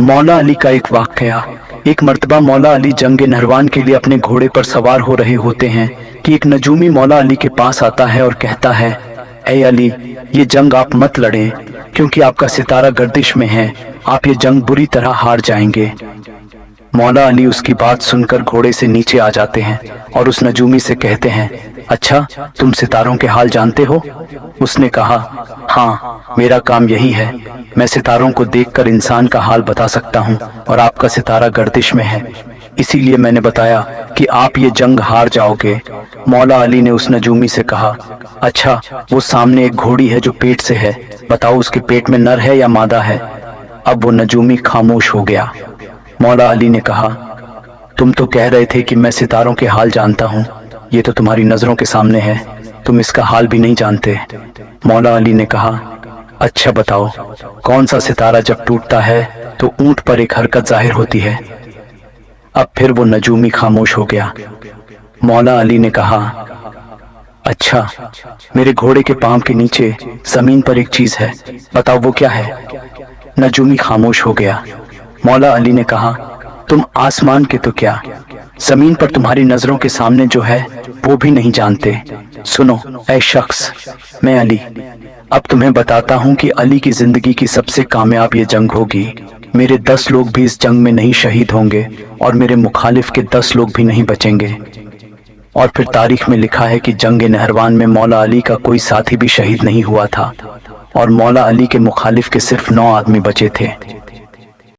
मौला अली का एक वाकया। एक मर्तबा मौला अली जंग नहरवान के लिए अपने घोड़े पर सवार हो रहे होते हैं कि एक नजूमी मौला अली के पास आता है और कहता है, ए अली, ये जंग आप मत लड़ें क्योंकि आपका सितारा गर्दिश में है, आप ये जंग बुरी तरह हार जाएंगे। मौला अली उसकी बात सुनकर घोड़े से नीचे आ जाते हैं और उस नजूमी से कहते हैं, अच्छा, तुम सितारों के हाल जानते हो? उसने कहा, हाँ, मेरा काम यही है, मैं सितारों को देखकर इंसान का हाल बता सकता हूँ और आपका सितारा गर्दिश में है, इसीलिए मैंने बताया कि आप ये जंग हार जाओगे। मौला अली ने उस नजूमी से कहा, अच्छा, वो सामने एक घोड़ी है जो पेट से है, बताओ उसके पेट में नर है या मादा है? अब वो नजूमी खामोश हो गया। मौला अली ने कहा, तुम तो कह रहे थे कि मैं सितारों के हाल जानता हूँ, ये तो तुम्हारी नजरों के सामने है, तुम इसका हाल भी नहीं जानते। मौला अली ने कहा, अच्छा बताओ, कौन सा सितारा जब टूटता है तो ऊंट पर एक हरकत जाहिर होती है? अब फिर वो नजूमी खामोश हो गया। मौला अली ने कहा, अच्छा, मेरे घोड़े के पांव के नीचे जमीन पर एक चीज है, बताओ वो क्या है? नजूमी खामोश हो गया। मौला अली ने कहा, तुम आसमान के तो क्या, जमीन पर तुम्हारी नजरों के सामने जो है वो भी नहीं जानते। सुनो ऐ शख्स, मैं अली, अब तुम्हें बताता हूँ कि अली की जिंदगी की सबसे कामयाब ये जंग होगी। मेरे 10 लोग भी इस जंग में नहीं शहीद होंगे और मेरे मुखालिफ के 10 लोग भी नहीं बचेंगे। और फिर तारीख में लिखा है कि जंग नहरवान में मौला अली का कोई साथी भी शहीद नहीं हुआ था और मौला अली के मुखालिफ के सिर्फ 9 आदमी बचे थे।